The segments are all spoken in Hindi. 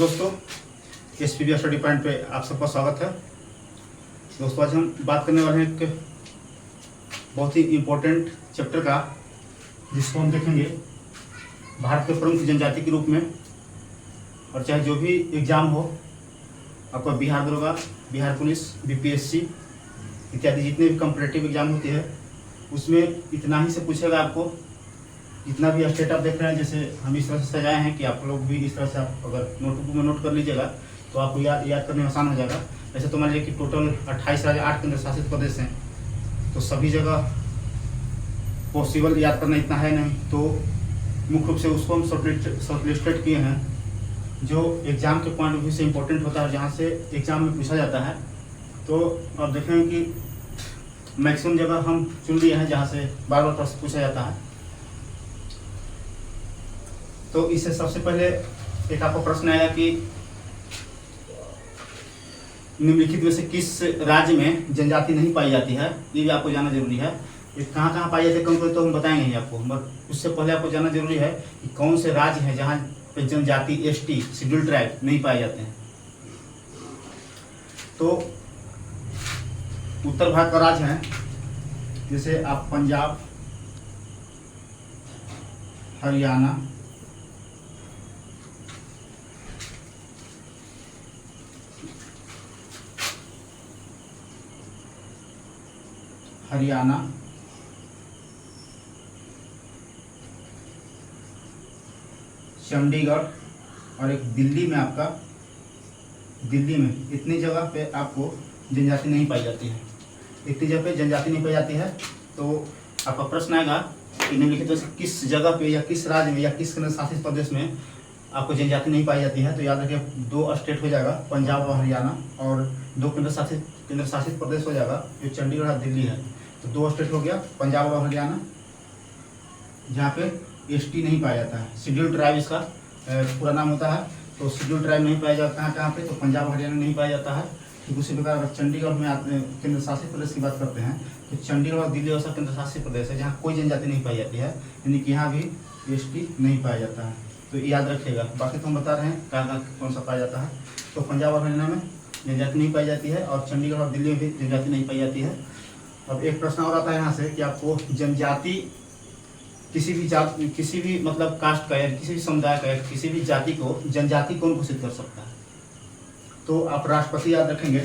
दोस्तों, SPB स्टडी पॉइंट पे आप सबका स्वागत है। दोस्तों, आज हम बात करने वाले हैं एक बहुत ही इम्पोर्टेंट चैप्टर का, जिसको हम देखेंगे भारत के प्रमुख जनजाति के रूप में। और चाहे जो भी एग्ज़ाम हो, आपका बिहार दरोगा, बिहार पुलिस, BPSC इत्यादि जितने भी कॉम्पिटिटिव एग्जाम होते हैं, उसमें इतना ही से पूछेगा आपको। जितना भी स्टेट आप देख रहे हैं, जैसे हम इस तरह से सजाए हैं कि आप लोग भी इस तरह से आप अगर नोटबुक में नोट कर लीजिएगा तो आपको याद करने में आसान हो जाएगा। वैसे तो मान लीजिए कि टोटल 28 राज्य 8 केंद्र शासित प्रदेश हैं, तो सभी जगह पॉसिबल याद करना इतना है नहीं। तो मुख्य रूप से उसको हम शॉर्टलिस्टेड किए हैं जो एग्ज़ाम के पॉइंट ऑफ व्यू से इम्पोर्टेंट होता है, जहाँ से एग्ज़ाम में पूछा जाता है। तो आप देखेंगे कि मैक्सिमम जगह हम चुन लिए हैं जहाँ से बार बार प्रश्न पूछा जाता है। तो इससे सबसे पहले एक आपको प्रश्न आएगा कि निम्नलिखित में से किस राज्य में जनजाति नहीं पाई जाती है, ये भी आपको जानना जरूरी है। ये कहाँ कहाँ पाई जाती है, कौन तो हम बताएंगे ही आपको, मगर उससे पहले आपको जानना जरूरी है कि कौन से राज्य हैं जहाँ पे जनजाति ST शेड्यूल्ड ट्राइब नहीं पाए जाते हैं। तो उत्तर भारत का राज्य है, जैसे आप पंजाब, हरियाणा, चंडीगढ़ और एक दिल्ली में, आपका दिल्ली में इतनी जगह पे आपको जनजाति नहीं पाई जाती है। इतनी जगह पे जनजाति नहीं पाई जाती है। तो आपका प्रश्न आएगा कि निम्नलिखित में से किस जगह पे या किस राज्य में या किस केंद्र शासित प्रदेश में आपको जनजाति नहीं पाई जाती है। तो याद रखिए 2 स्टेट हो जाएगा, पंजाब और हरियाणा, और 2 केंद्र शासित प्रदेश हो जाएगा जो चंडीगढ़ और दिल्ली है। तो 2 स्टेट हो गया, पंजाब और हरियाणा, जहाँ पे ST नहीं पाया जाता है। शेड्यूल्ड ट्राइब इसका पूरा नाम होता है। तो शेड्यूल्ड ट्राइब नहीं पाया जाता है कहाँ पे, तो पंजाब और हरियाणा नहीं पाया जाता है। ठीक उसी प्रकार अगर चंडीगढ़ में केंद्र शासित प्रदेश की बात करते हैं, तो चंडीगढ़ और दिल्ली ऐसा केंद्र शासित प्रदेश है जहाँ कोई जनजाति नहीं पाई जाती है, यानी कि यहाँ भी ST नहीं पाया जाता है। तो याद रखिएगा। बाकी तो हम बता रहे हैं कहाँ कहाँ कौन सा पाया जाता है। तो पंजाब और हरियाणा में जनजाति नहीं पाई जाती है, और चंडीगढ़ और दिल्ली में भी जनजाति नहीं पाई जाती है। अब एक प्रश्न और आता है यहाँ से कि आपको जनजाति किसी भी मतलब कास्ट का या किसी भी समुदाय का या किसी भी जाति को जनजाति कौन घोषित कर सकता है। तो आप राष्ट्रपति याद रखेंगे।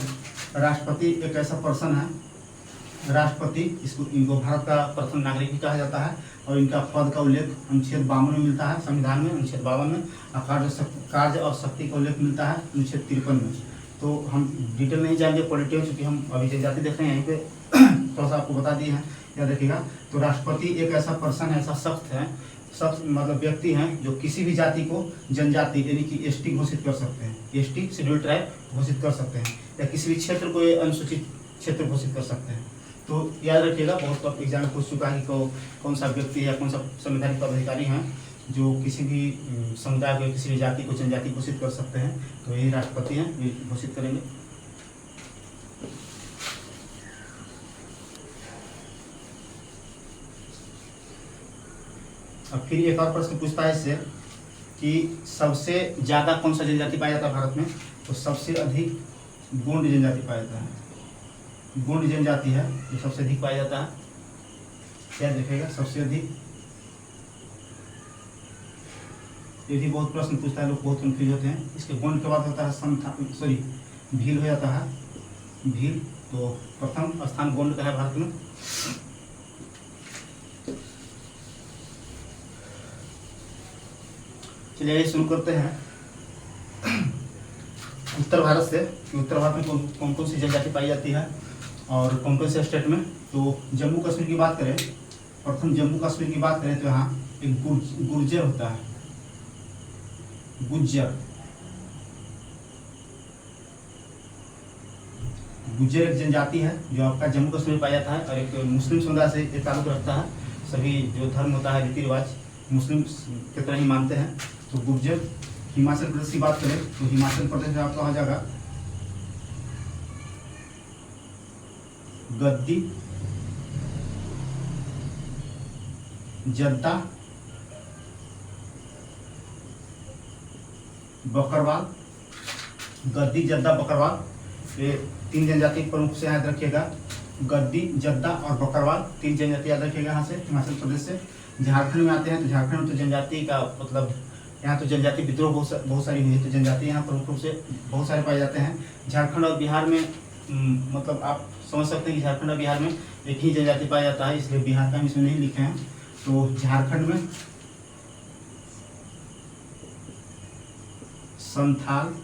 राष्ट्रपति एक ऐसा पर्सन है, राष्ट्रपति इनको भारत का प्रथम नागरिक भी कहा जाता है, और इनका पद का उल्लेख अनुच्छेद 52 में मिलता है, संविधान में अनुच्छेद 52 में, और कार्य और शक्ति का उल्लेख मिलता है अनुच्छेद 53 में। तो हम डिटेल नहीं जाएंगे पॉलिटिकल, क्योंकि हम अभी जनजाति देख रहे हैं, यहीं पे थोड़ा सा आपको बता दिए हैं, याद रखिएगा। तो राष्ट्रपति एक ऐसा पर्सन है, ऐसा शख्स मतलब व्यक्ति हैं जो किसी भी जाति को जनजाति यानी कि ST घोषित कर सकते हैं, ST शेड्यूल्ड ट्राइब घोषित कर सकते हैं, या किसी भी क्षेत्र को अनुसूचित क्षेत्र घोषित कर सकते हैं। तो याद रखिएगा, बहुत एग्जाम में पूछ चुका है कि कौन सा व्यक्ति है, कौन सा संवैधानिक पदाधिकारी हैं जो किसी भी समुदाय को, किसी भी जाति को जनजाति घोषित कर सकते हैं। तो यही राष्ट्रपति हैं, ये घोषित करेंगे। अब फिर एक और प्रश्न पूछता है इससे कि सबसे ज़्यादा कौन सा जनजाति पाया जाता है भारत में। तो सबसे अधिक गोंड जनजाति पाया जाता है। गोंड जनजाति है जो सबसे अधिक पाया जाता है। क्या देखिएगा, सबसे अधिक। ये भी बहुत प्रश्न पूछता है, लोग बहुत कंफ्यूज होते हैं। इसके गोंड के बाद होता है भील हो जाता है, भील। तो प्रथम स्थान गोंड का है भारत में। चलिए शुरू करते हैं उत्तर भारत से, कि उत्तर भारत में कौन कौन सी जनजाति पाई जाती है और कौन कौन से स्टेट में। तो जम्मू कश्मीर की बात करें, प्रथम जम्मू कश्मीर की बात करें तो यहाँ एक गुर्जर होता है, गुज्जर एक जनजाति है जो आपका जम्मू कश्मीर में पाया जाता है, और एक मुस्लिम समुदाय से ये ताल्लुक रखता है। सभी जो धर्म होता है, रीति रिवाज मुस्लिम की तरह ही मानते हैं। तो गुर्जर। हिमाचल प्रदेश की बात करें तो हिमाचल प्रदेश में आपका आ जाएगा गद्दी, जद्दा, बकरवाल गद्दी, जद्दा, बकरवाल, ये 3 जनजाति प्रमुख से याद रखिएगा। गद्दी, जद्दा और बकरवाल 3 जनजाति याद रखिएगा। यहाँ से हिमाचल प्रदेश से झारखंड में आते हैं तो झारखंड में तो जनजाति का मतलब यहाँ तो जनजाति विद्रोह बहुत सारी हुई है, तो जनजाति यहाँ प्रमुख रूप से बहुत सारे पाए जाते हैं। झारखंड और बिहार में मतलब आप समझ सकते हैं कि झारखंड और बिहार में एक ही जनजाति पाया जाता है, इसलिए बिहार का हम इसमें नहीं लिखे हैं। तो झारखंड में संथाल,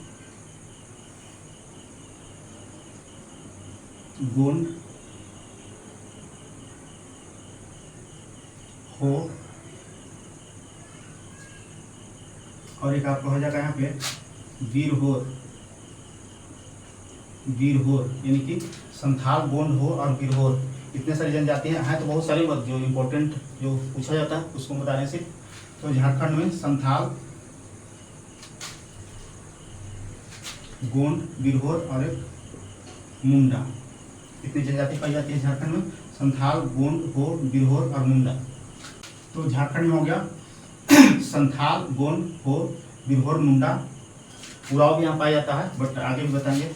गोंड, हो और एक आपका हो जाएगा यहाँ पे वीरहोर। वीरहोर यानी कि संथाल, गोंड, हो और वीरहोर, इतने सारी जनजातियाँ हैं। तो बहुत सारी जो इम्पोर्टेंट जो पूछा जाता है उसको बताने से। तो झारखंड में संथाल, गोंड, वीरहोर और एक मुंडा, इतनी जनजाति पाई जाती है झारखंड में। संथाल, गोंड, हो, वीरहोर और मुंडा। तो झारखंड में हो गया संथाल, गोंड, हो, वीरहोर, मुंडा। उराव भी यहाँ पाया जाता है, बट आगे भी बताएंगे।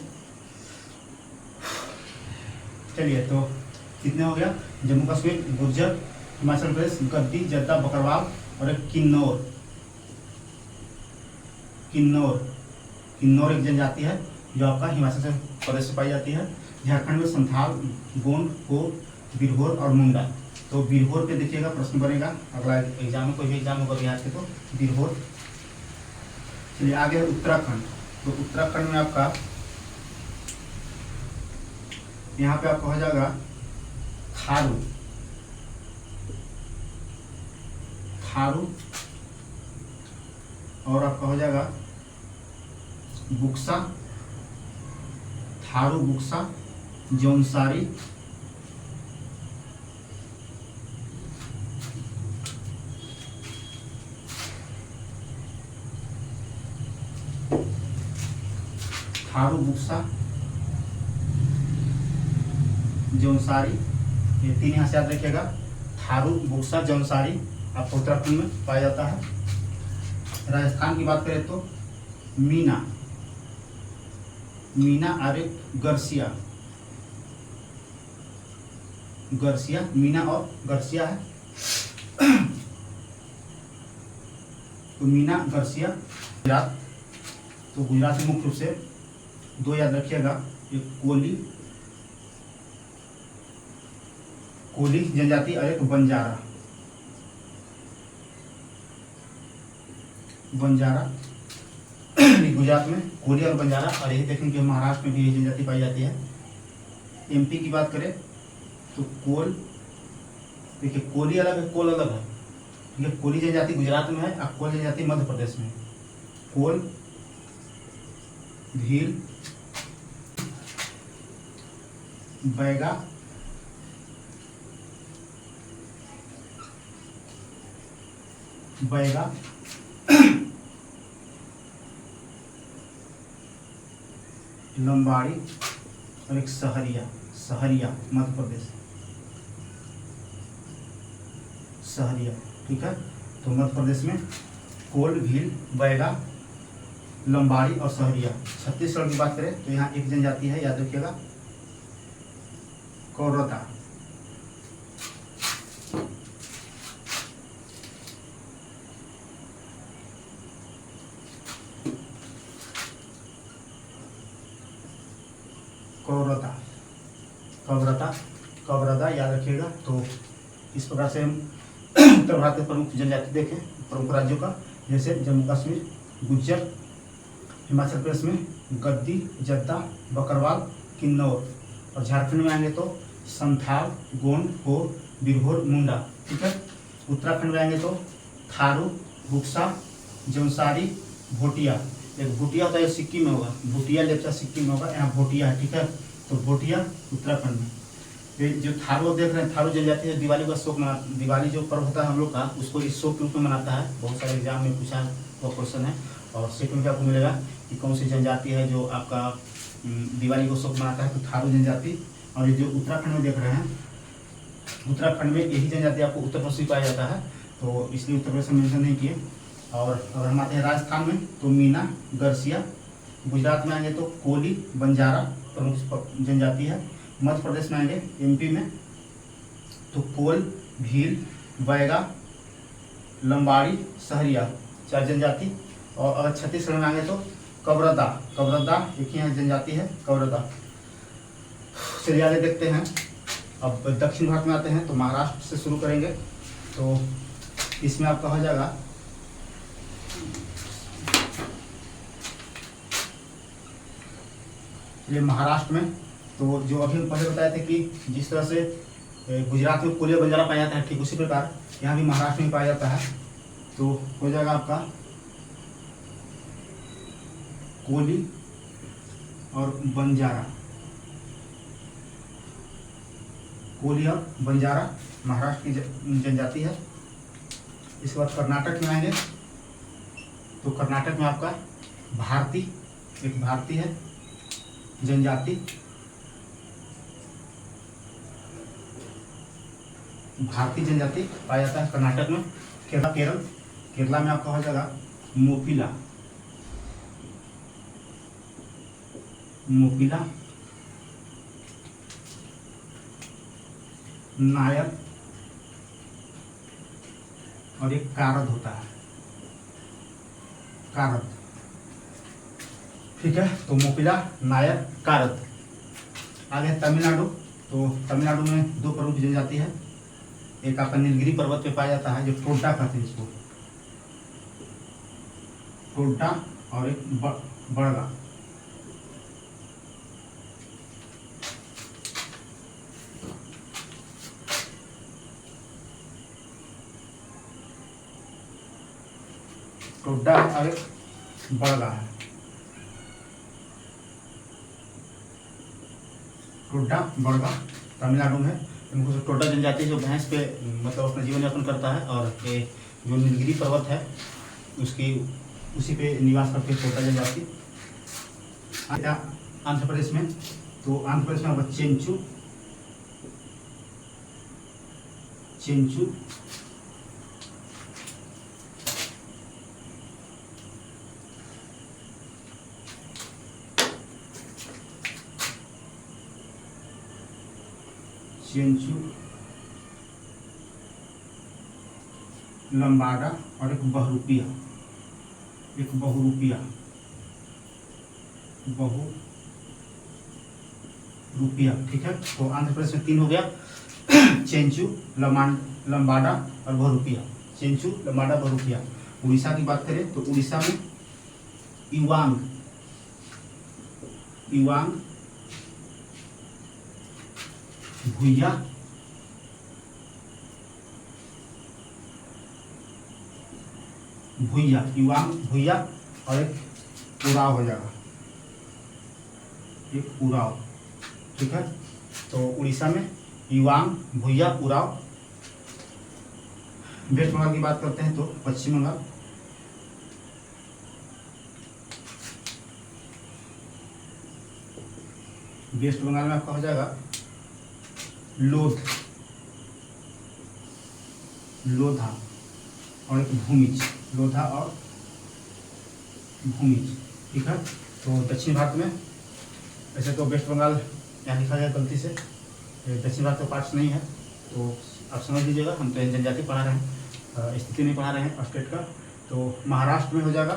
चलिए, तो कितने हो गया? जम्मू कश्मीर, गुर्जर, हिमाचल प्रदेश, गद्दी, जद्दा, बकरवाल और एक किन्नौर। किन्नौर एक जनजाति है जो आपका हिमाचल प्रदेश से पाई जाती है। झारखंड में संथाल, गोंड, हो, वीरहोर और मुंडा। तो वीरहोर पे देखिएगा प्रश्न बनेगा अगला एग्जाम में, कोई भी एग्जाम होगा बिहार के तो वीरहोर। चलिए आगे है उत्तराखंड। तो उत्तराखंड में आपका यहाँ पे आपका हो जाएगा थारू, और आपका हो जाएगा बुक्सा, थारू, बुक्सा, जौनसारी, थारू, बुक्सा, जौनसारी, ये 3 यहाँ से याद रखिएगा। थारू, बुक्सा, जौनसारी आपको उत्तराखंड में पाया जाता है। राजस्थान की बात करें तो मीना, और एक गर्सिया, मीना और गर्सिया है। तो मीना, गर्सिया। गुजरात, तो गुजरात में मुख्य रूप से 2 याद रखिएगा, एक कोली जनजाति और एक बंजारा। गुजरात में कोली और बंजारा, और यही देखेंगे महाराष्ट्र में भी यही जनजाति पाई जाती है। एमपी की बात करें तो कोल, देखिए कोली अलग है, कोल अलग है। ठीक है, कोली जनजाति गुजरात में है और कोल जनजाति मध्य प्रदेश में। कोल, भील, बैगा, लंबाड़ी और एक सहरिया मध्य प्रदेश, ठीक है। तो मध्य प्रदेश में कोल, भील, बैगा, लंबाड़ी और सहरिया। छत्तीसगढ़ की बात करें तो यहाँ एक जनजाति है, याद रखिएगा, कौरता। कवरदा याद रखिएगा। तो इस प्रकार से हम उत्तर भारत के प्रमुख जनजाति देखें, प्रमुख राज्यों का, जैसे जम्मू कश्मीर, गुज्जर, हिमाचल प्रदेश में गद्दी, जद्दा, बकरवाल, किन्नौर, और झारखंड में आएंगे तो संथाल, गोंड, हो, वीरहोर, मुंडा। ठीक है। उत्तराखंड में आएंगे तो थारू, बुक्सा, जौनसारी, भोटिया। एक भोटिया होता है सिक्किम में होगा, भोटिया लेप्चा सिक्किम में होगा, यहाँ भोटिया है। ठीक है, तो भोटिया उत्तराखंड में। ये जो थारू देख रहे हैं, थारू जनजाति है, दिवाली का शोक मना, दिवाली जो पर्व होता है हम लोग का, उसको इस शोक के रूप में मनाता है। बहुत सारे एग्जाम में पूछा हुआ क्वेश्चन है, और सेकंड में आपको मिलेगा कि कौन सी जनजाति है जो आपका दिवाली को शोक मनाता है, तो थारू जनजाति। और ये जो उत्तराखंड में देख रहे हैं, उत्तराखंड में यही जनजाति आपको उत्तर प्रदेश में पाया जाता है, तो इसलिए उत्तर प्रदेश में मेंशन नहीं किए। और अगर हम आते हैं राजस्थान में, तो मीना, गर्सिया, गुजरात में आएंगे तो कोली बंजारा प्रमुख जनजाति है। मध्य प्रदेश में आएंगे एमपी में तो कोल भील बैगा लंबाड़ी सहरिया 4 जनजाति। और अगर छत्तीसगढ़ में आएंगे तो कबरदा एक ही जनजाति है कबरदा। चलिए आगे देखते हैं। अब दक्षिण भारत में आते हैं तो महाराष्ट्र से शुरू करेंगे। तो इसमें आपका हो जाएगा ये महाराष्ट्र में तो जो अभी हम पहले बताए थे कि जिस तरह से गुजरात में कोलिया बंजारा पाया जाता है ठीक उसी प्रकार यहाँ भी महाराष्ट्र में पाया जाता है। तो हो जाएगा आपका कोली और बंजारा, कोली और बंजारा महाराष्ट्र की जनजाति है। इसके बाद कर्नाटक में आएंगे तो कर्नाटक में आपका भारती एक भारती है जनजाति। भारतीय जनजाति पाया जाता है कर्नाटक में। केरला में आपका हो जाएगा मोपिला नायर और एक कारद होता है कारद, ठीक है। तो मोपिला नायर कारद। आगे तमिलनाडु तो तमिलनाडु में 2 प्रमुख जनजाति है। एक आपका नीलगिरी पर्वत पे पाया जाता है जो टोड्डा कहते हैं इसको, टोड्डा और एक बड़गा। टोड्डा और एक बड़गा है। टोड्डा बड़गा तमिलनाडु में इनको टोड्डा जनजाति जो भैंस पे मतलब अपना जीवन यापन करता है और ये जो नीलगिरी पर्वत है उसकी उसी पे निवास करते हैं टोड्डा जनजाति। आंध्र प्रदेश में तो आंध्र प्रदेश में आपका चेंचू लंबाड़ा और एक बहुरूपिया ठीक है। तो आंध्र प्रदेश में 3 हो गया चेंचू लंबाड़ा और बहुरूपिया। चेंचू लंबाड़ा बहुरूपिया। उड़ीसा की बात करें तो उड़ीसा में इवांग भुइया इवांग भुइया और एक उराव हो जाएगा एक उराव, ठीक है। तो उड़ीसा में इवांग भुइया उराव। वेस्ट बंगाल की बात करते हैं तो पश्चिम बंगाल वेस्ट बंगाल में आपका हो जाएगा लोधा और एक भूमिज, लोधा और भूमिज, ठीक है। तो दक्षिण भारत में ऐसे तो वेस्ट बंगाल यहाँ लिखा गया गलती से, दक्षिण भारत का पार्ट्स नहीं है तो आप समझ लीजिएगा। हम तो जनजाति पढ़ा रहे हैं, स्थिति नहीं पढ़ा रहे हैं स्टेट का। तो महाराष्ट्र में हो जाएगा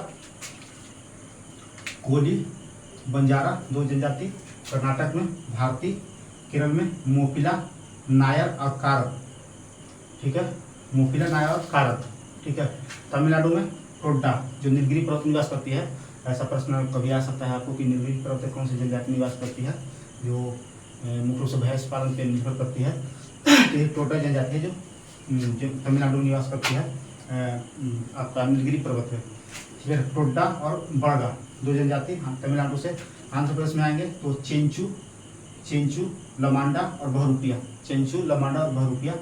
कोली बंजारा 2 जनजाति। कर्नाटक में भारती, केरल में मोपिला नायर और कारद, ठीक है। मोपिला नायर और कारद, ठीक है। तमिलनाडु में टोड्डा जो नीलगिरी पर्वत निवास करती है। ऐसा प्रश्न कभी आ सकता है आपको कि नीलगिरी पर्वत में कौन सी जनजाति निवास करती है जो मुख्य रूप से भैंस पालन पर निर्भर करती है। तो ये टोड्डा जनजाति है जो तमिलनाडु में निवास करती है आपका नीलगिरी पर्वत में। फिर टोड्डा और बड़गा 2 जनजाति तमिलनाडु से। आंध्र प्रदेश में आएंगे तो चेंचू लमांडा और बहुरूपिया, चेंचू लमांडा और बहुरूपिया।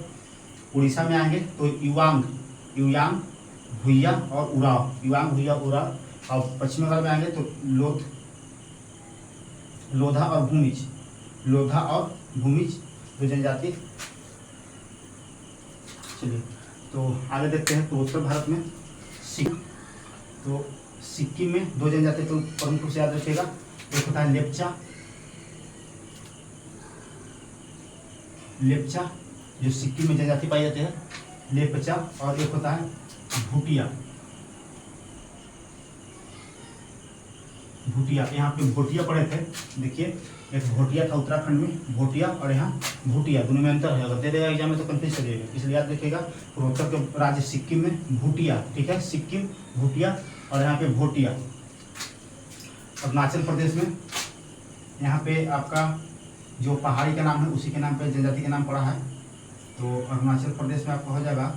उड़ीसा में आएंगे तो इवांग भुइया और उराव। और पश्चिम बंगाल में आएंगे तो लोधा और भूमिज 2 जनजाति। चलिए तो आगे देखते हैं। तो उत्तर भारत में सिख, तो सिक्किम में दो जनजाति तो प्रमुख रूप से याद रखिएगा, एक होता है लेप्चा, लेप्चा जो सिक्किम में जनजाति पाई जाती है, लेप्चा, और एक होता है भूटिया, भूटिया। यहाँ पे भोटिया पढ़े थे, देखिए एक भोटिया था उत्तराखंड में, भोटिया, और यहाँ भूटिया, दोनों में अंतर है। अगर दे देगा एग्जाम में तो कंफ्यूज कर जाएगा, इसलिए याद रखिएगा पूर्वोत्तर के राज्य सिक्किम में भूटिया, ठीक है, सिक्किम भूटिया, और यहाँ पे भोटिया। अरुणाचल प्रदेश में यहाँ पे आपका जो पहाड़ी का नाम है उसी के नाम पे जनजाति का नाम पड़ा है, तो अरुणाचल प्रदेश में आपका हो जाएगा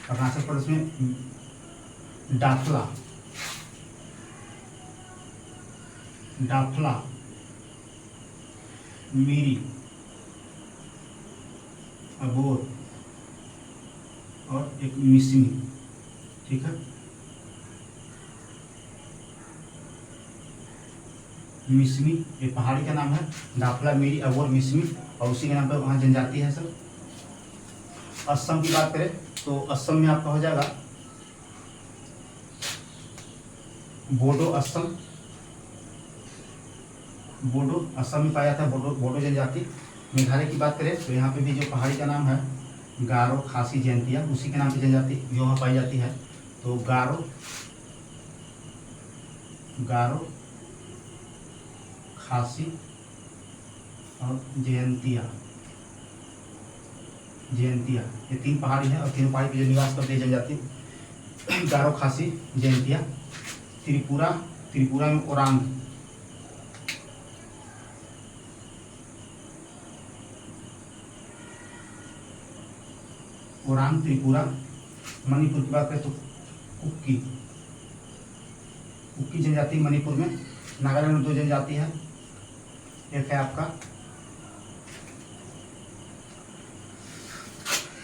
अरुणाचल प्रदेश में डाफला, डाफला, मीरी, अबोर और एक मिसमी, ठीक है, मिसमी ये पहाड़ी का नाम है, डाफला, मीरी, अबोर, मिसमी, और उसी के नाम पर वहाँ जनजाति है सर। असम की बात करें तो असम में आपका हो जाएगा बोडो असम, बोडो असम में पाया जाता है, बोडो, बोडो जनजाति। मेघालय की बात करें तो यहाँ पे भी जो पहाड़ी का नाम है गारो, खासी, जयंतिया, उसी के नाम से जनजाति जो वहाँ पाई जाती है, तो गारो, गारो, खासी और जयंतिया, जयंतिया, ये तीन पहाड़ी है और तीनों पहाड़ी पे जो निवास करते हैं जनजाति, गारो, खासी, जयंतिया। त्रिपुरा, त्रिपुरा में ओरांग, ओरांग त्रिपुरा। मणिपुर की बात करें तो कुक्की, कुक्की जनजाति मणिपुर में। नागालैंड में दो जनजाति है, एक है आपका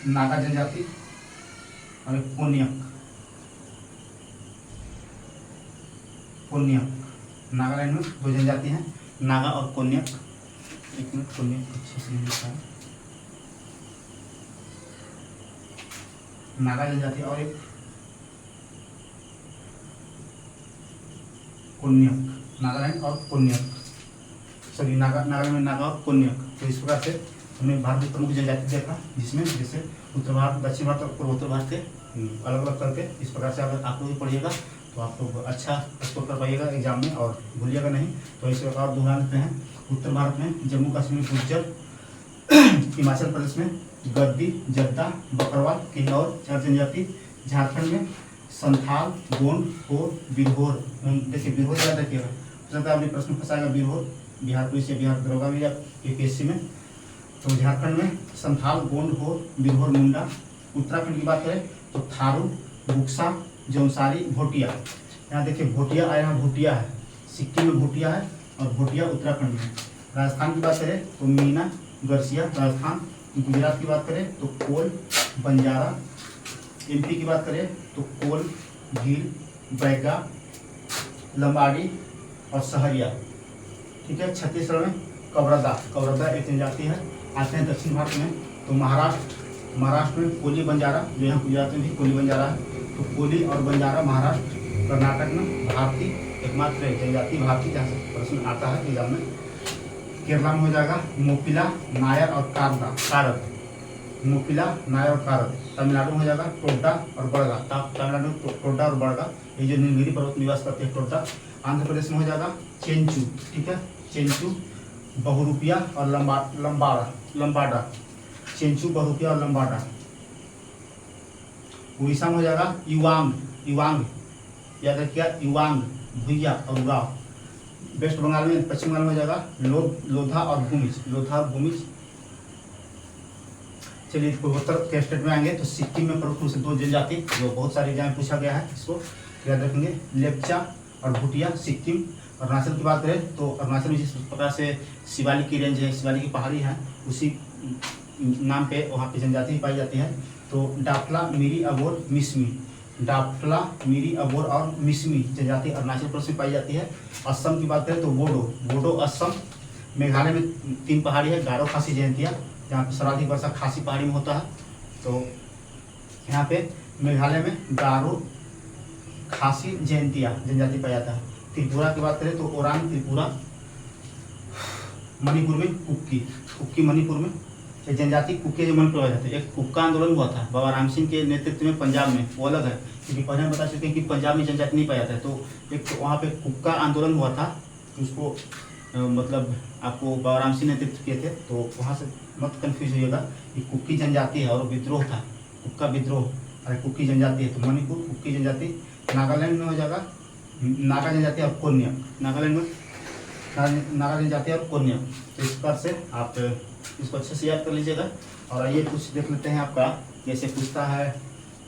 नागा जनजाति और एक कोन्यक, कोन्यक। नागालैंड में दो जनजाति हैं, नागा और कोन्यक। एक मिनट, कोन्यक अच्छे से नहीं लिखा है, नागा जनजाति और एक कोन्यक, नागालैंड और कोन्यक, सॉरी नागालैंड में नागा और कोन्यक। तो इस प्रकार से हमने भारत की प्रमुख जनजाति देखा, जिसमें जैसे उत्तर भारत, दक्षिण भारत और पूर्वोत्तर भारत के अलग अलग करके इस प्रकार से अगर आप लोग भी पढ़िएगा तो आप लोग अच्छा स्कोर कर पाइएगा एग्जाम में और भूलिएगा नहीं। तो इस प्रकार दोहरा लेते हैं। उत्तर भारत में जम्मू कश्मीर, गुर्जर, हिमाचल प्रदेश में गद्दी, जद्दा, बकरवाल, किन्नौर, चार जनजाति। झारखंड में संथाल, गोंड, हो, बिरहोर। देखिए बिरहोर याद रखिएगा, तो आपने प्रश्न फंसाएगा बिरहोर, बिहार पुलिस या बिहार दरोगा में या यूपीएससी में। तो झारखंड में संथाल, गोंड, हो, बिरहोर, मुंडा। उत्तराखंड की बात करें तो थारू, बुक्सा, जौनसारी, भोटिया। यहाँ देखिए भोटिया आया, यहाँ भूटिया है, सिक्किम में भूटिया है और भोटिया उत्तराखंड में। राजस्थान की बात करें तो मीना, गरसिया, राजस्थान। गुजरात की बात करें तो कोल, बंजारा। एमपी की बात करें तो कोल, भील, बैगा, लंबाड़ी और सहरिया, ठीक है। छत्तीसगढ़ में कवरदा, कवरदा एक जनजाति है। आते हैं दक्षिण भारत में तो महाराष्ट्र, महाराष्ट्र में कोली, बंजारा, जो यहाँ गुजरात में भी कोली बंजारा है, तो कोली और बंजारा महाराष्ट्र। कर्नाटक में भारती, एकमात्र जनजाति भारती, जहाँ से प्रश्न आता है एग्जाम में। केरला में हो जाएगा मोपिला, नायर और कारद, मोपिला, नायर और कारद। तमिलनाडु में हो जाएगा टोड्डा और बड़गा, तमिलनाडु में टोड्डा और बड़गा, ये जो नीलगिरी पर्वत निवास करते हैं टोड्डा। आंध्र प्रदेश में हो जाएगा चेंचू, ठीक है, चेंचू, बहुरूपिया और लंबाडा, चेंचू, बहुरूपिया और लंबाडा। उड़ीसा में हो जाएगा युवांग, युवांग याद रखिएगा, युवांग, भुइया और उराव। वेस्ट बंगाल में, पश्चिम बंगाल में हो जाएगा लोधा और भूमिज, लोधा और भूमिज। चलिए पूर्वोत्तर के स्टेट में आएंगे तो सिक्किम में प्रमुख रूप से दो जनजाति, जो बहुत सारे एग्जाम में पूछा गया है, इसको याद रखेंगे, लेप्चा और भूटिया, सिक्किम। अरुणाचल की बात करें तो अरुणाचल में जिस प्रकार से शिवालिक की रेंज है, शिवालिक की पहाड़ी है, उसी नाम पे वहाँ पे जनजाति पाई जाती है। तो डाफला, मीरी, अबोर, मिसमी, डाफला, मीरी, अबोर और मिसमी जनजाति अरुणाचल प्रदेश में पाई जाती है। असम की बात करें तो बोडो, बोडो असम। मेघालय में तीन पहाड़ी है, गारो, खासी, जयंतिया, जहाँ पर सर्वाधिक वर्षा खासी पहाड़ी में होता है। तो यहाँ पे मेघालय में गारो, खासी, जयंतिया जनजाति पाया जाता है। त्रिपुरा की बात करें तो ओरांग त्रिपुरा, मणिपुर में कुक्की, कुक्की मणिपुर में ये जनजाति कुक्की जो मणिपुर पाए जाते हैं। एक कुक्का आंदोलन हुआ था बाबा राम सिंह के नेतृत्व में पंजाब में, वो अलग है क्योंकि पहले हम बता चुके हैं कि पंजाब में जनजाति नहीं पाया जाता है। तो एक तो वहाँ पे कुक्का आंदोलन हुआ था, उसको मतलब आपको बाबा राम सिंह नेतृत्व किए थे, तो वहाँ से मत कन्फ्यूज होइएगा। ये कुक्की जनजाति है और विद्रोह था, कुक्का विद्रोह, अरे कुक्की जनजाति है तो मणिपुर कुक्की जनजाति। नागालैंड में हो जाएगा नागा जनजाति और कोन्या, नागालैंड में नागा जनजाति और कोन्या। तो इस प्रकार से आप इसको अच्छे से याद कर लीजिएगा। और आइए कुछ देख लेते हैं आपका, जैसे पूछता है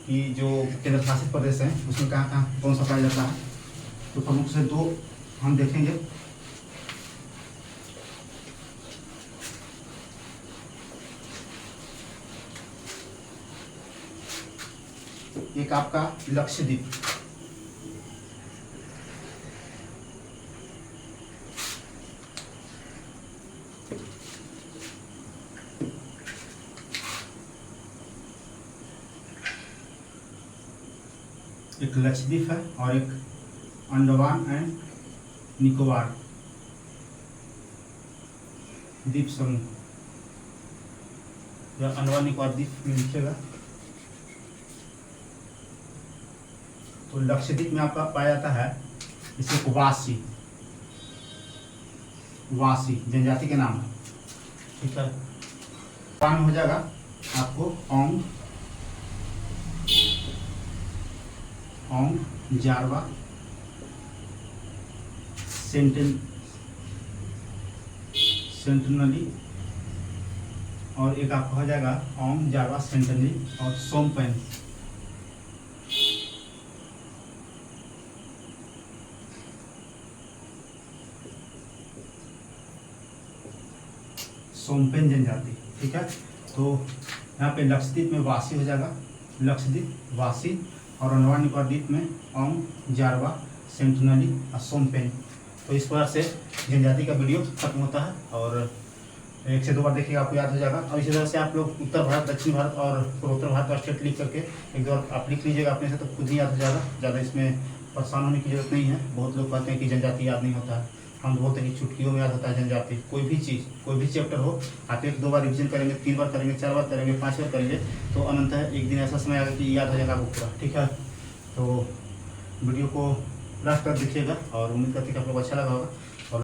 कि जो केंद्र शासित प्रदेश हैं उसमें कहाँ कहाँ कौन सा पाया जाता है, तो प्रमुख से 2 हम देखेंगे। एक आपका लक्षद्वीप, एक लक्षद्वीप है और एक अंडमान एंड निकोबार द्वीप समूह, या अंडमान निकोबार द्वीप में लिखेगा। तो लक्षद्वीप में आपका पाया जाता है इसे वासी, वासी जनजाति के नाम है, ठीक है। पान हो जाएगा आपको ओंग, ओंग, जारवा, सेंटनली, और एक आपका हो जाएगा ओंग, जारवा, सेंटनली और सोमपेन। सोमपेन जनजाति, ठीक है। तो यहाँ पे लक्षद्वीप में वासी हो जाएगा, लक्षद्वीप वासी, और अंडमान निकोबार द्वीप में ओंग, जारवा, सेंटनली और सोमपेन। तो इस प्रकार से जनजाति का वीडियो खत्म होता है और 1 से 2 बार देखिएगा, आपको याद हो जाएगा। और इसी तरह से आप लोग उत्तर भारत, दक्षिण भारत और पूर्वोत्तर भारत का स्टेट लिख करके एक बार आप लिख लीजिएगा अपने से, तो खुद ही याद हो जाएगा। ज़्यादा इसमें परेशान होने की जरूरत नहीं है। बहुत लोग कहते हैं कि जनजाति याद नहीं होता है, हम बोलते हैं कि चुटकियों में याद होता है जनजाति। कोई भी चीज़, कोई भी चैप्टर हो, आप 1-2 बार रिविजन करेंगे, 3 बार करेंगे, 4 बार करेंगे, 5 बार करेंगे, तो अनंत है एक दिन ऐसा समय आएगा कि याद हो जाएगा आपको पूरा, ठीक है। तो वीडियो को लास्ट तक देखिएगा और उम्मीद करते हैं कि आप लोग अच्छा लगा होगा।